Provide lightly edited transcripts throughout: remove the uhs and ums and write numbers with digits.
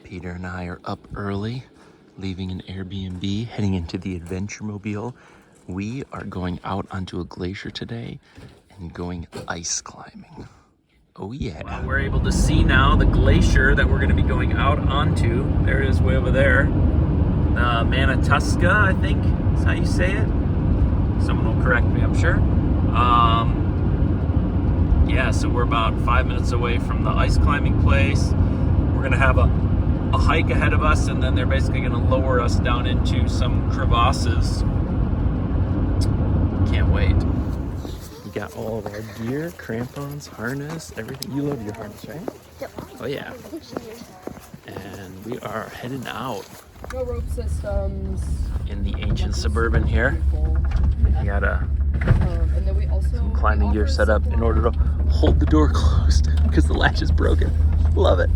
Peter and I are up early, leaving an Airbnb, heading into the Adventure Mobile. We are going out onto a glacier today and going ice climbing. Oh yeah. Well, we're able to see now the glacier that we're going to be going out onto. There it is way over there. Manatuska, I think is how you say it. Someone will correct me, I'm sure. Yeah, so we're about 5 minutes away from the ice climbing place. We're gonna have a hike ahead of us, and then they're basically gonna lower us down into some crevasses. Can't wait. We got all of our gear, crampons, harness, everything. You love your harness, right? Yep. Oh yeah. And we are heading out. No rope systems. In the ancient Suburban here. You got And then we also some climbing gear set up in order to hold the door closed because the latch is broken. Love it.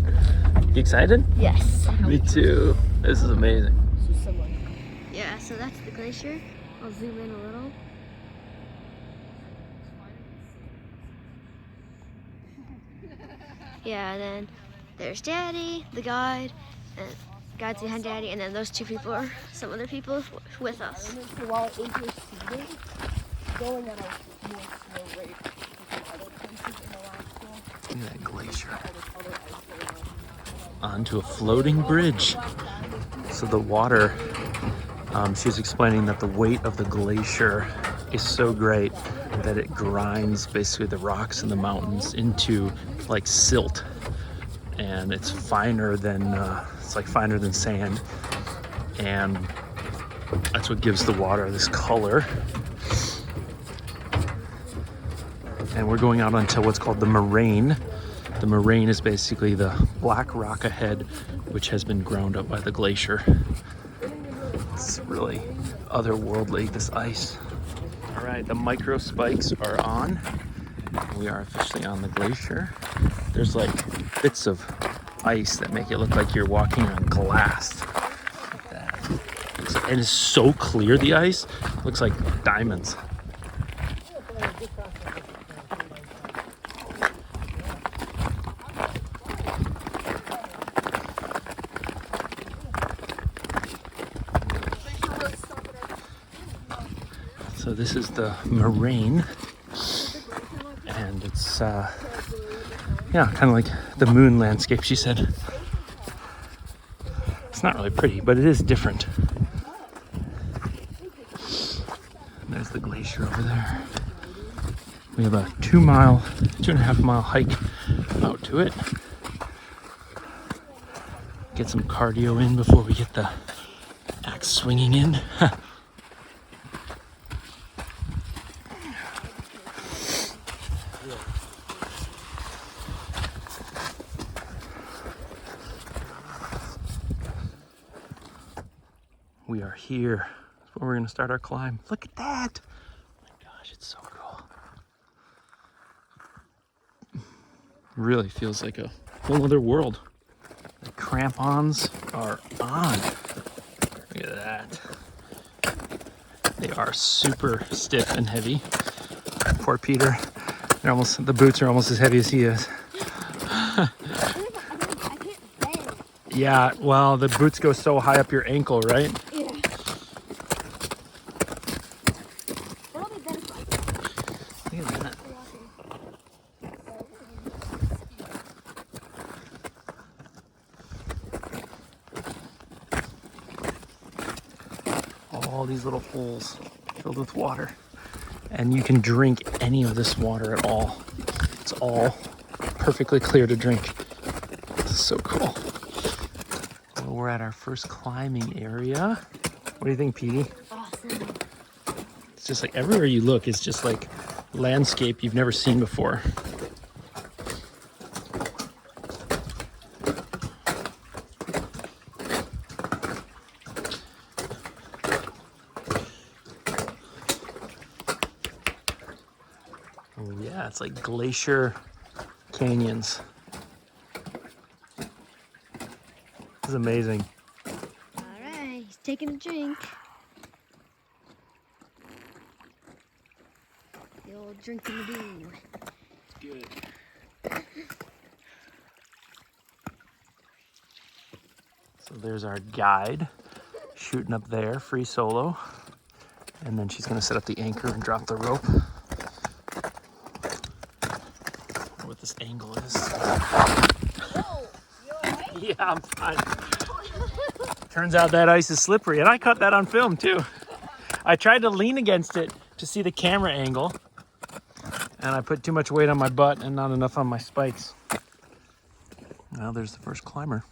You excited? Yes. Me too. This is amazing. Yeah, so that's the glacier. I'll zoom in a little. Yeah, and then there's Daddy, the guide, and guide's behind Daddy, and then those two people are some other people with us. While interceding, going at a more slow rate than other places in Alaska. Look at that glacier. Onto a floating bridge. So the water, she was explaining that the weight of the glacier is so great that it grinds basically the rocks in the mountains into like silt. And it's finer than, it's like finer than sand. And that's what gives the water this color. And we're going out onto what's called the moraine. The moraine is basically the black rock ahead, which has been ground up by the glacier. It's really otherworldly, this ice. All right, the micro spikes are on. We are officially on the glacier. There's like bits of ice that make it look like you're walking on glass. Like that. And it's so clear, the ice. It looks like diamonds. So this is the moraine, and it's yeah, kind of like the moon landscape, she said. It's not really pretty, but it is different. And there's the glacier over there. We have a 2.5 mile hike out to it. Get some cardio in before we get the axe swinging in. We are here. That's where we're gonna start our climb. Look at that! Oh my gosh, it's so cool. Really feels like a whole other world. The crampons are on. Look at that. They are super stiff and heavy. Poor Peter. The boots are almost as heavy as he is. Yeah, well, the boots go so high up your ankle, right? Yeah. Look at that. All these little holes filled with water. And you can drink any of this water at all. It's all perfectly clear to drink. This is so cool. Well, we're at our first climbing area. What do you think, Petey? Awesome. It's just like everywhere you look is just like landscape you've never seen before. Oh yeah, it's like glacier canyons. This is amazing. All right, he's taking a drink. The old drinking the dew. Good. So there's our guide shooting up there, free solo. And then she's gonna set up the anchor and drop the rope. What this angle is. Whoa, you alright? Yeah, I'm fine. Turns out that ice is slippery, and I caught that on film too. I tried to lean against it to see the camera angle, and I put too much weight on my butt and not enough on my spikes. Now there's the first climber.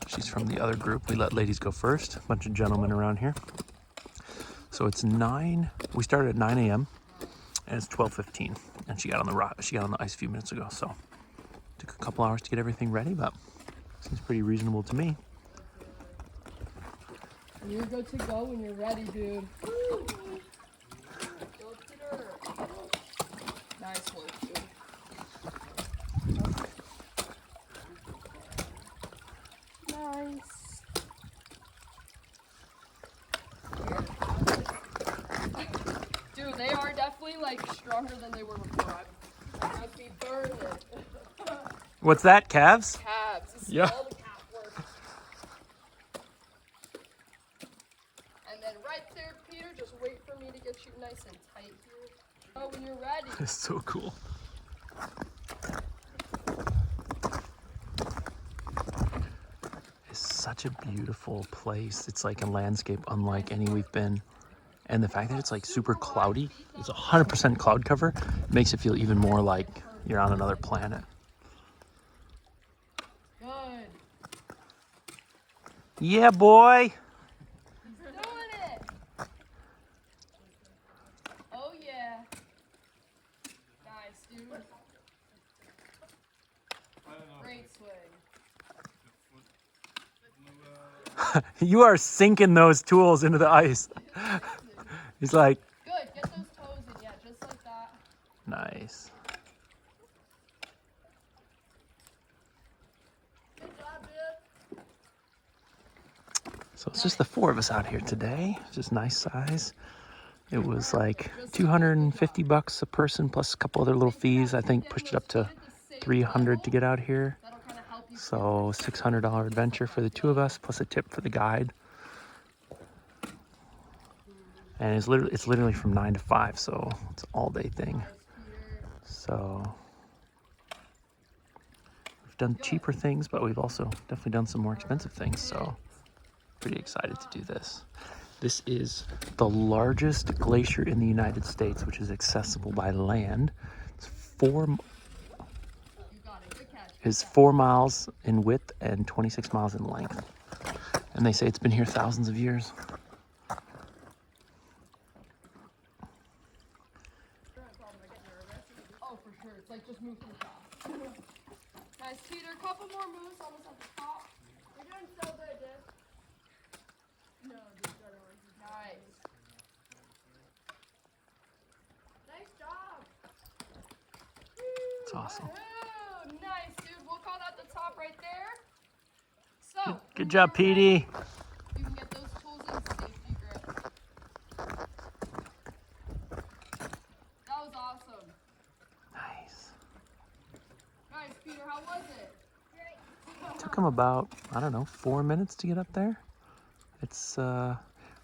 She's from the other group. We let ladies go first. A bunch of gentlemen around here. So it's 9. We started at 9 a.m. and it's 12:15. And she got on the rock. She got on the ice a few minutes ago. So took a couple hours to get everything ready, but seems pretty reasonable to me. You're good to go when you're ready, dude. Go, Peter. Nice work, dude. Nice. Dude, they are definitely like stronger than they were before. I must be burning. What's that, calves? Calves. This is Yeah. all the calf work. And then right there, Peter, just wait for me to get you nice and tight here. Oh, when you're ready. It's so cool. It's such a beautiful place. It's like a landscape unlike any we've been. And the fact that it's like super cloudy, it's 100% cloud cover, makes it feel even more like you're on another planet. Good. Yeah, boy. He's doing it. Oh, yeah. Nice, dude. Great swing. You are sinking those tools into the ice. He's like, Good. Get those toes in. Yeah, just like that. nice. Good job, dude. So it's just the 4 of us out here today. Just nice size. It was like $250 a person plus a couple other little fees. I think pushed it up to $300 to get out here. That'll kind of help you. So $600 adventure for the 2 of us plus a tip for the guide. And it's literally from 9 to 5, so it's an all-day thing. So we've done cheaper things, but we've also definitely done some more expensive things. So pretty excited to do this. This is the largest glacier in the United States, which is accessible by land. It's 4 miles in width and 26 miles in length. And they say it's been here thousands of years. Oh, for sure. It's like just move to the top. Nice, Peter. Couple more moves almost at the top. You're doing so good, dude. No, dude, better one. Nice. Nice job. It's awesome. Woo, nice, dude. We'll call that the top right there. So. Good job, Petey. You can get those tools in safety grip. That was awesome. Nice. Nice, Peter. How was it? Took him about, I don't know, 4 minutes to get up there. It's, I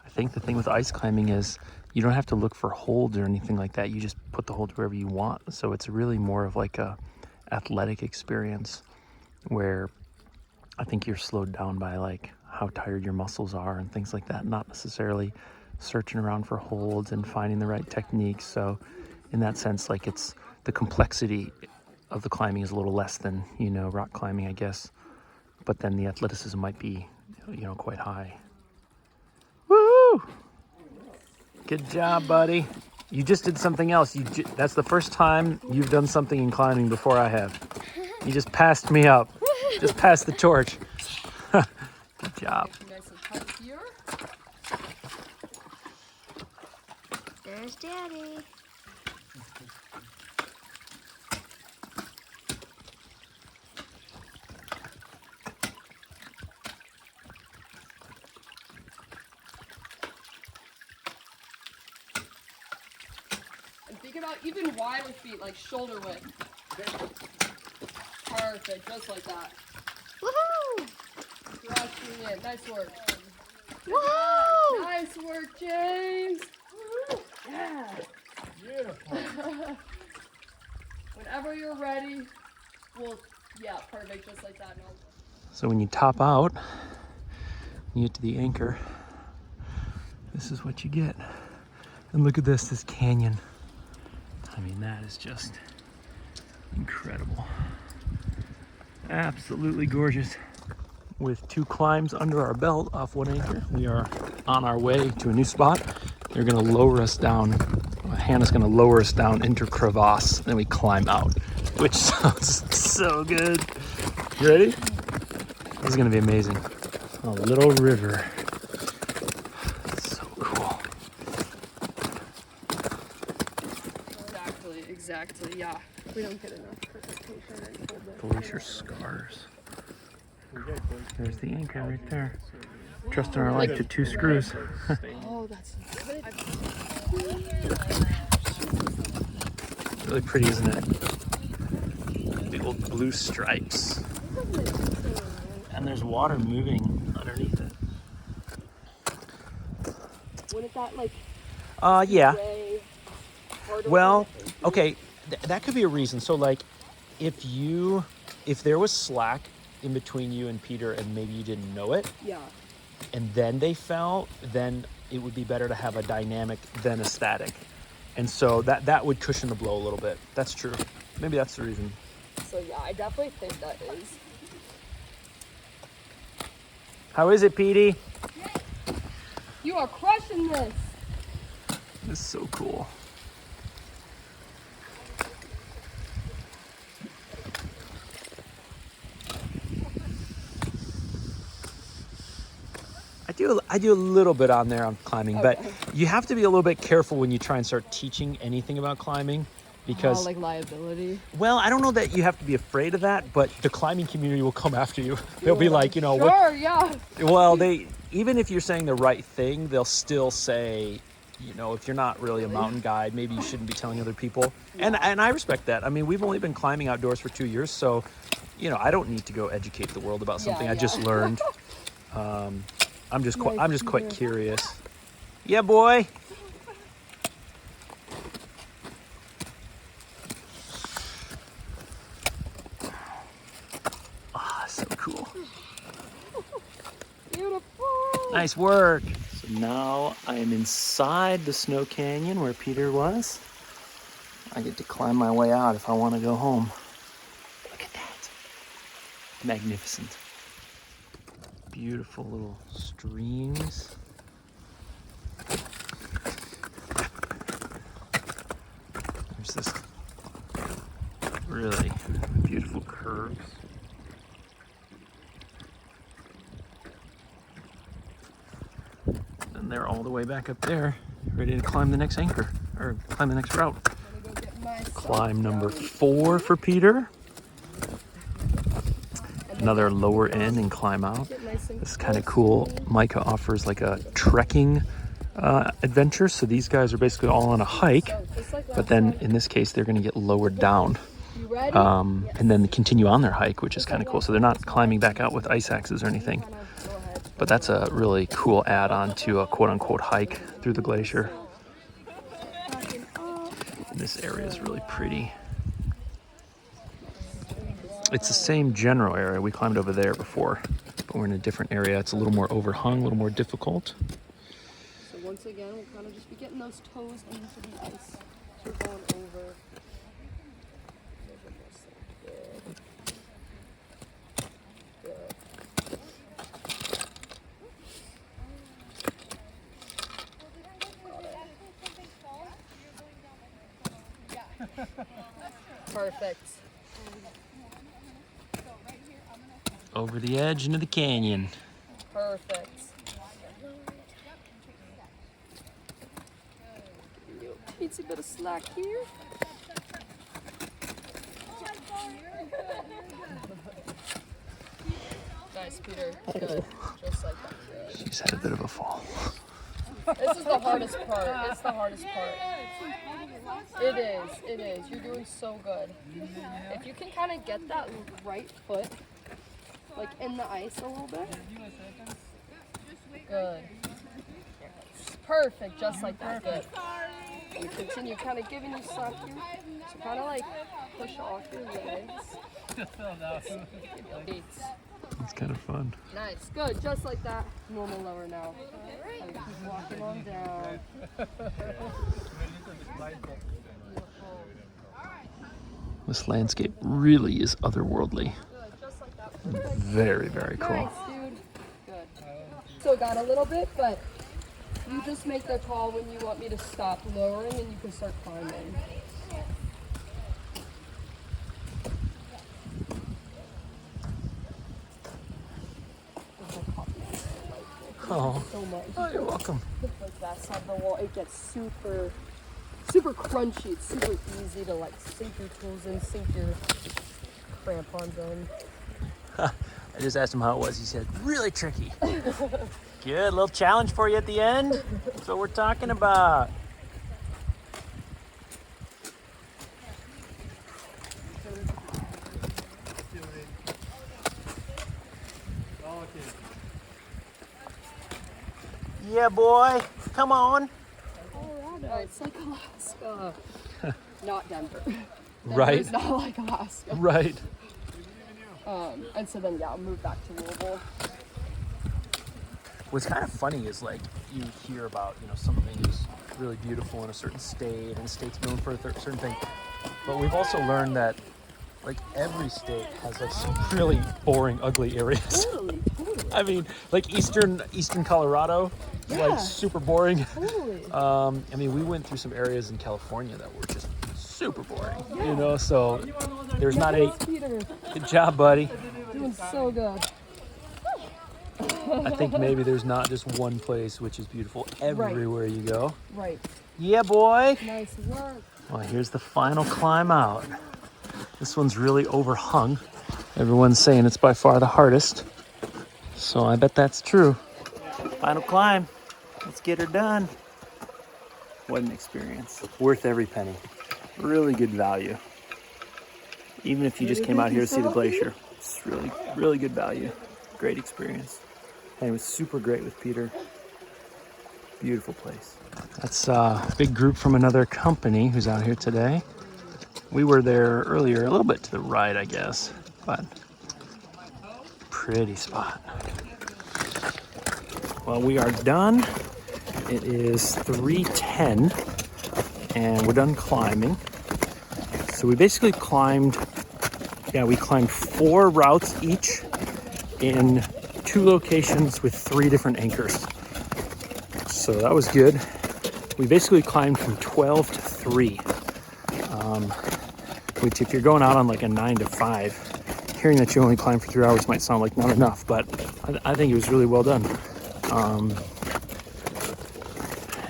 think the thing with ice climbing is you don't have to look for holds or anything like that. You just put the hold wherever you want. So it's really more of like a athletic experience where I think you're slowed down by like how tired your muscles are and things like that. Not necessarily searching around for holds and finding the right techniques. So in that sense, like it's the complexity of the climbing is a little less than, you know, rock climbing, I guess. But then the athleticism might be, you know, quite high. Woo! Good job, buddy. You just did something else. That's the first time you've done something in climbing before I have. You just passed me up. Just passed the torch. Good job. Nice and tight here. There's Daddy. And think about even wider feet, like shoulder width. Perfect, just like that. Woohoo! Brilliant. Nice work. Woo! Nice work, James. Yeah. Beautiful. Whenever you're ready, yeah, perfect, just like that. No. So when you top out, you get to the anchor, this is what you get. And look at this canyon. I mean, that is just incredible. Absolutely gorgeous. With 2 climbs under our belt off one anchor, we are on our way to a new spot. They're gonna lower us down. Hannah's gonna lower us down into a crevasse, then we climb out, which sounds so good. You ready? This is gonna be amazing. A little river. So cool. Exactly, yeah. We don't get enough precipitation. Glacier scars. There's the anchor right there. Trusting our life to 2 screws. Oh, that's Really pretty, isn't it? Big old blue stripes. And there's water moving underneath it. Wouldn't that like Yeah. way harder? Well, okay, that could be a reason. So like, if there was slack in between you and Peter and maybe you didn't know it, Yeah. and then they fell, then it would be better to have a dynamic than a static. And so that would cushion the blow a little bit. That's true. Maybe that's the reason. So yeah, I definitely think that is. How is it, Petey? You are crushing this. This is so cool. I do a little bit on there on climbing, but you have to be a little bit careful when you try and start teaching anything about climbing, because like liability. well, I don't know that you have to be afraid of that, but the climbing community will come after you. They'll be like, you know, Sure, yeah. well, even if you're saying the right thing, they'll still say, you know, if you're not really a mountain guide, maybe you shouldn't be telling other people. And I respect that. I mean, we've only been climbing outdoors for 2 years, so, you know, I don't need to go educate the world about something I just learned. I'm just quite curious. Yeah, boy. Ah, so cool. Beautiful. Nice work. So now I am inside the snow canyon where Peter was. I get to climb my way out if I want to go home. Look at that. Magnificent. Beautiful little streams. There's this really beautiful curves. And they're all the way back up there, ready to climb the next anchor, or climb the next route. Climb number 4 for Peter. Another lower end and climb out. This is kind of cool. Micah offers like a trekking adventure. So these guys are basically all on a hike, but then in this case, they're going to get lowered down and then continue on their hike, which is kind of cool. So they're not climbing back out with ice axes or anything, but that's a really cool add-on to a quote-unquote hike through the glacier. And this area is really pretty. It's the same general area. We climbed over there before, but we're in a different area. It's a little more overhung, a little more difficult. So once again, we'll kind of just be getting those toes into the ice. So we're going over. Perfect. Over the edge into the canyon. Perfect. It's a bit of slack here. Nice, Peter. Good. Just like that. She's had a bit of a fall. This is the hardest part. It's the hardest part. It is. It is. You're doing so good. If you can kind of get that right foot like in the ice a little bit. Good. Perfect, just like that. Good. And continue kind of giving you slack here. So kind of like push off your legs. It's kind of fun. Nice, good, just like that. Normal lower now. And keep walking on down. This landscape really is otherworldly. Good, just like that. Very, very cool. Nice, dude. Good. Still got a little bit, but you just make the call when you want me to stop lowering and you can start climbing. Oh, So much. oh, you're welcome. Like that side of the wall, it gets super crunchy. It's super easy to like sink your tools in, sink your crampons in. I just asked him how it was. He said, really tricky. Good, little challenge for you at the end. That's what we're talking about. Yeah, boy. Come on. Colorado, it's like Alaska. Not Denver. Right. It's not like Alaska. Right. And so then, yeah, I'll move back to Louisville. What's kind of funny is like you hear about, something is really beautiful in a certain state and the state's known for a certain thing. But we've also learned that like every state has like some really boring, ugly areas. Totally. I mean, like eastern Colorado, Yeah. like super boring. Totally. I mean, we went through some areas in California that were just super boring, so there's not a Peter, good job, buddy. doing so good. I think maybe there's not just one place which is beautiful everywhere you go. Right. Yeah, boy. Nice work. Well, here's the final climb out. This one's really overhung. Everyone's saying it's by far the hardest. So I bet that's true. Final climb. Let's get her done. What an experience. Worth every penny. Really good value. Even if you just came out here to see the glacier. It's really, really good value. Great experience. And it was super great with Peter. Beautiful place. That's a big group from another company who's out here today. We were there earlier, a little bit to the right, I guess, but pretty spot. Well, we are done. It is 3:10 and we're done climbing. So we basically climbed 4 routes each in 2 locations with 3 different anchors. So that was good. We basically climbed from 12 to 3, which if you're going out on like a 9 to 5, hearing that you only climbed for 3 hours might sound like not enough, but I think it was really well done.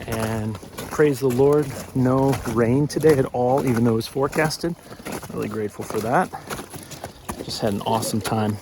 And praise the Lord, no rain today at all, even though it was forecasted. Really grateful for that. Just had an awesome time.